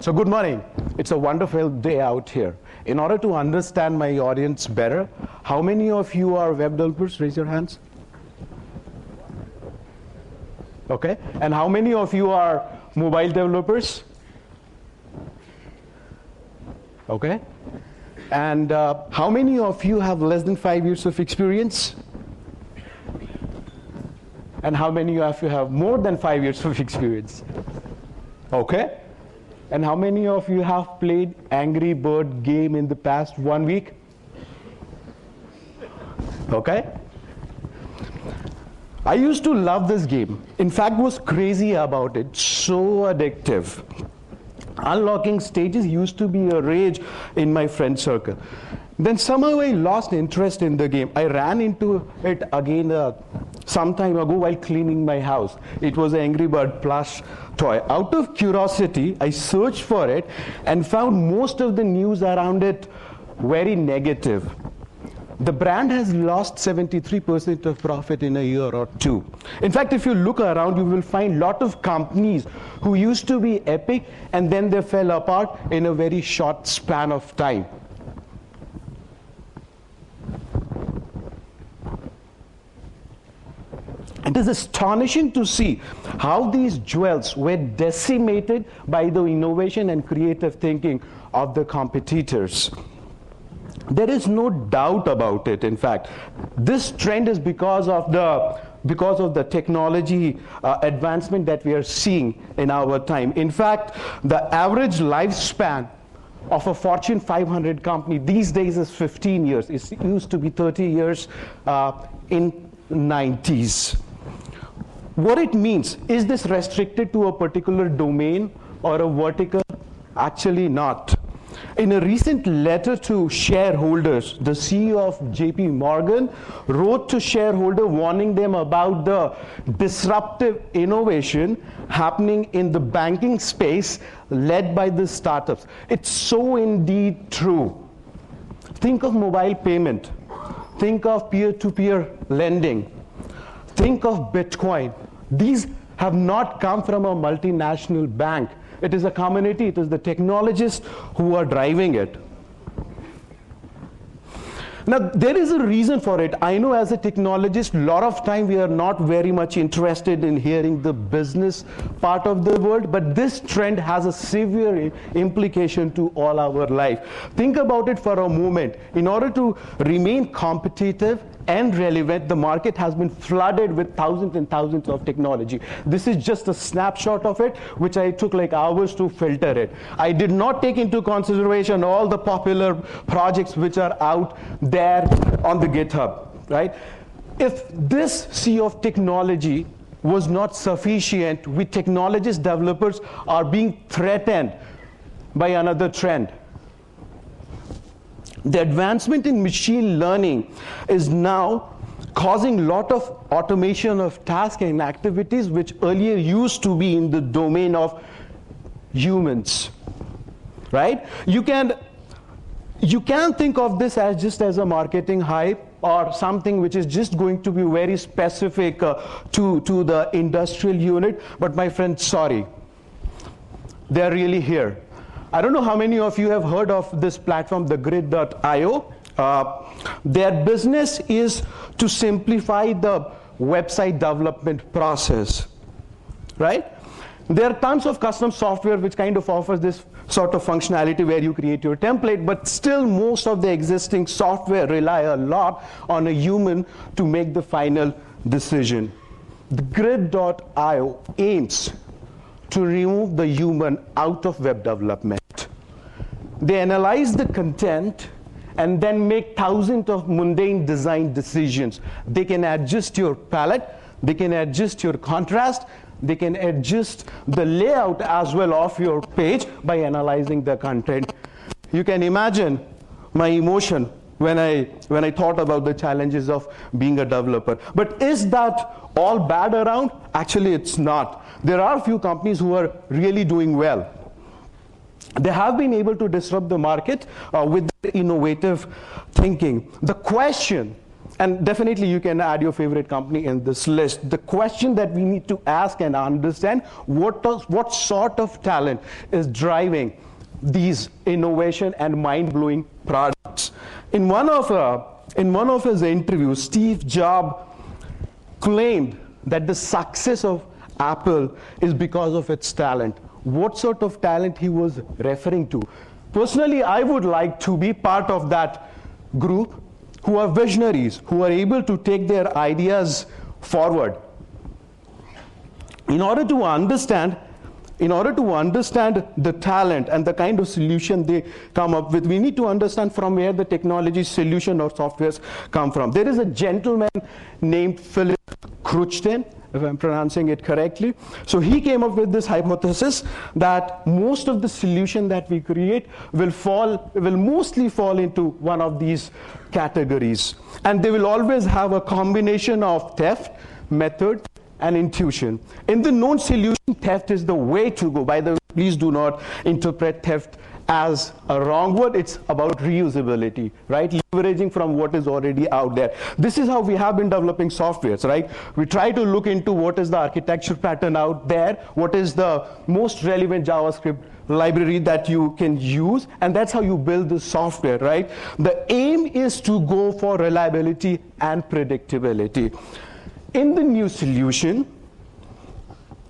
So good morning. It's a wonderful day out here. In order to understand my audience better, how many of you are web developers? Raise your hands. Okay. And how many of you are mobile developers? Okay. And how many of you have less than 5 years of experience? And how many of you have more than 5 years of experience? Okay. And how many of you have played Angry Bird game in the past 1 week? Okay. I used to love this game. In fact, was crazy about it. So addictive. Unlocking stages used to be a rage in my friend circle. Then somehow I lost interest in the game. I ran into it again some time ago while cleaning my house. It was an Angry Bird plush toy. Out of curiosity, I searched for it and found most of the news around it very negative. The brand has lost 73% of profit in a year or two. In fact, if you look around, you will find a lot of companies who used to be epic and then they fell apart in a very short span of time. It is astonishing to see how these jewels were decimated by the innovation and creative thinking of the competitors. There is no doubt about it. In fact, this trend is because of the technology advancement that we are seeing in our time. In fact, the average lifespan of a Fortune 500 company these days is 15 years. It used to be 30 years in 90s. What it means, is this restricted to a particular domain or a vertical? Actually not. In a recent letter to shareholders, the CEO of JP Morgan wrote to shareholders warning them about the disruptive innovation happening in the banking space led by the startups. It's so indeed true. Think of mobile payment. Think of peer-to-peer lending. Think of Bitcoin. These have not come from a multinational bank. It is a community, it is the technologists who are driving it. Now, there is a reason for it. I know as a technologist, a lot of time we are not very much interested in hearing the business part of the world, but this trend has a severe implication to all our life. Think about it for a moment. In order to remain competitive and relevant, the market has been flooded with thousands and thousands of technology. This is just a snapshot of it, which I took like hours to filter it. I did not take into consideration all the popular projects which are out there on the GitHub, right? If this sea of technology was not sufficient, we technologist developers are being threatened by another trend. The advancement in machine learning is now causing a lot of automation of tasks and activities which earlier used to be in the domain of humans, right? You can think of this as just as a marketing hype or something which is just going to be very specific to the industrial unit, but my friend, sorry, they're really here. I don't know how many of you have heard of this platform, the grid.io. Their business is to simplify the website development process, right? There are tons of custom software which kind of offers this sort of functionality where you create your template, but still most of the existing software rely a lot on a human to make the final decision. The grid.io aims to remove the human out of web development. They analyze the content and then make thousands of mundane design decisions. They can adjust your palette, they can adjust your contrast, they can adjust the layout as well of your page by analyzing the content. You can imagine my emotion when I thought about the challenges of being a developer. But is that all bad around? Actually, it's not. There are a few companies who are really doing well. They have been able to disrupt the market with their innovative thinking. The question And definitely you can add your favorite company in this list. The question that we need to ask and understand, what sort of talent is driving these innovation and mind-blowing products? In one of his interviews, Steve Jobs claimed that the success of Apple is because of its talent. What sort of talent he was referring to? Personally, I would like to be part of that group who are visionaries, who are able to take their ideas forward. In order to understand the talent and the kind of solution they come up with, we need to understand from where the technology solution or softwares come from. There is a gentleman named Philip Kruchten, if I'm pronouncing it correctly. So he came up with this hypothesis that most of the solution that we create will mostly fall into one of these categories. And they will always have a combination of theft, method, and intuition. In the known solution, theft is the way to go. By the way, please do not interpret theft as a wrong word. It's about reusability, right? Leveraging from what is already out there. This is how we have been developing softwares, right? We try to look into what is the architecture pattern out there, what is the most relevant JavaScript library that you can use, and that's how you build the software, right? The aim is to go for reliability and predictability. In the new solution,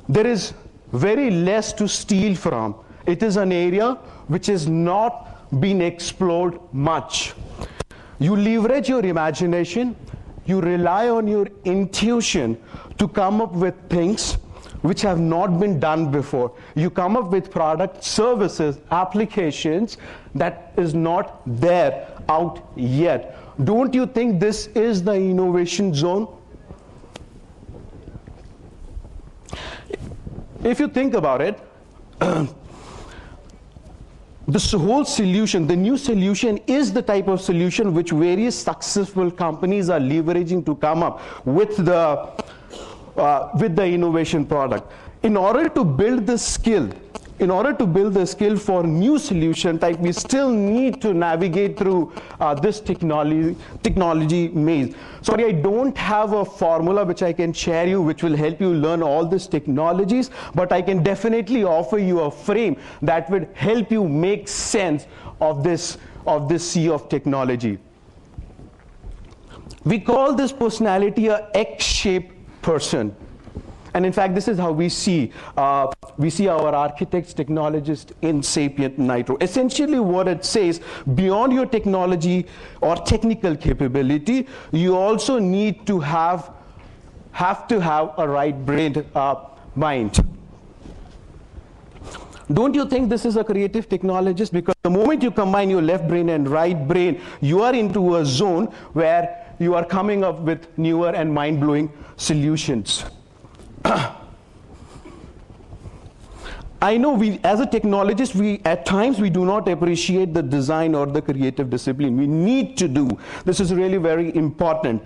there is very less to steal from. It is an area which has not been explored much. You leverage your imagination, you rely on your intuition to come up with things which have not been done before. You come up with products, services, applications that is not there out yet. Don't you think this is the innovation zone? If you think about it, this whole solution, the new solution, is the type of solution which various successful companies are leveraging to come up with the innovation product. In order to build the skill for new solution type, we still need to navigate through this technology maze. Sorry, I don't have a formula which I can share you which will help you learn all these technologies, but I can definitely offer you a frame that would help you make sense of this sea of technology. We call this personality a X-shaped person. And in fact, this is how we see our architects, technologists in Sapient Nitro. Essentially what it says, beyond your technology or technical capability, you also need to have a right-brained mind. Don't you think this is a creative technologist? Because the moment you combine your left brain and right brain, you are into a zone where you are coming up with newer and mind-blowing solutions. I know as a technologist, at times we do not appreciate the design or the creative discipline. We need to do. This is really very important.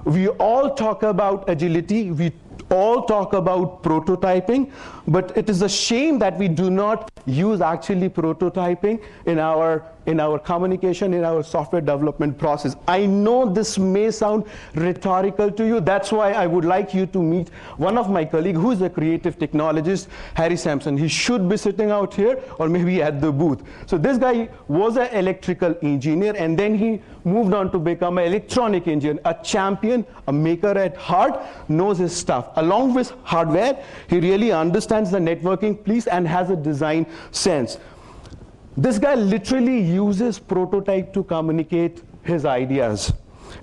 We all talk about agility. We all talk about prototyping, but it is a shame that we do not use actually prototyping in our communication, in our software development process. I know this may sound rhetorical to you. That's why I would like you to meet one of my colleagues who is a creative technologist, Harry Sampson. He should be sitting out here or maybe at the booth. So this guy was an electrical engineer, and then he moved on to become an electronic engineer, a champion, a maker at heart, knows his stuff. Along with hardware, he really understands the networking piece and has a design sense. This guy literally uses prototype to communicate his ideas.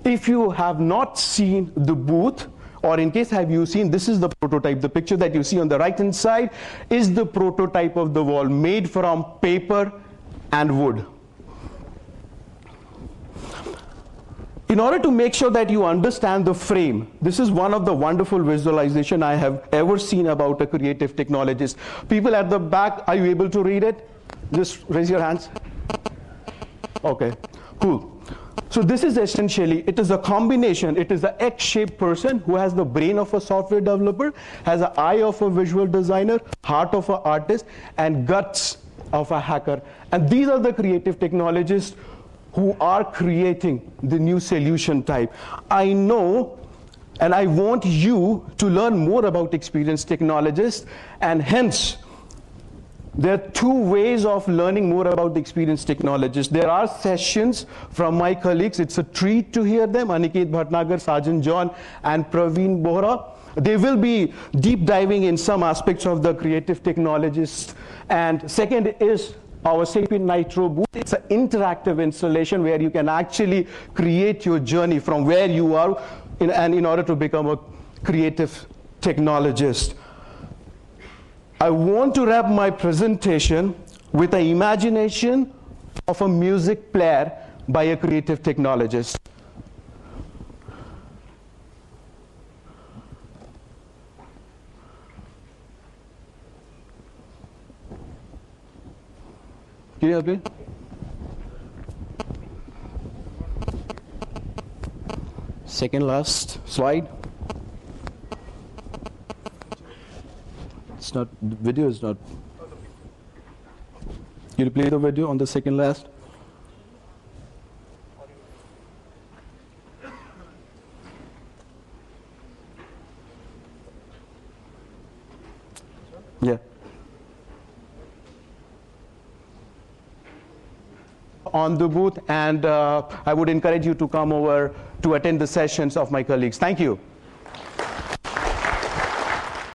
If you have not seen the booth, or in case have you seen, this is the prototype. The picture that you see on the right-hand side is the prototype of the wall made from paper and wood. In order to make sure that you understand the frame, this is one of the wonderful visualization I have ever seen about a creative technologist. People at the back, are you able to read it? Just raise your hands. Okay, cool. So this is essentially, it is a combination. It is an X-shaped person who has the brain of a software developer, has an eye of a visual designer, heart of an artist, and guts of a hacker. And these are the creative technologists who are creating the new solution type. I know and I want you to learn more about experienced technologists, and hence there are two ways of learning more about the experienced technologists. There are sessions from my colleagues. It's a treat to hear them. Aniket Bhatnagar, Sajan John, and Praveen Bohra. They will be deep diving in some aspects of the creative technologists. And second is our Sapient Nitro booth. It's an interactive installation where you can actually create your journey from where you are in order to become a creative technologist. I want to wrap my presentation with an imagination of a music player by a creative technologist. Can you help me? Second last slide. It's not, the video is not. Can you play the video on the second last? Yeah. On the booth, and I would encourage you to come over to attend the sessions of my colleagues. Thank you.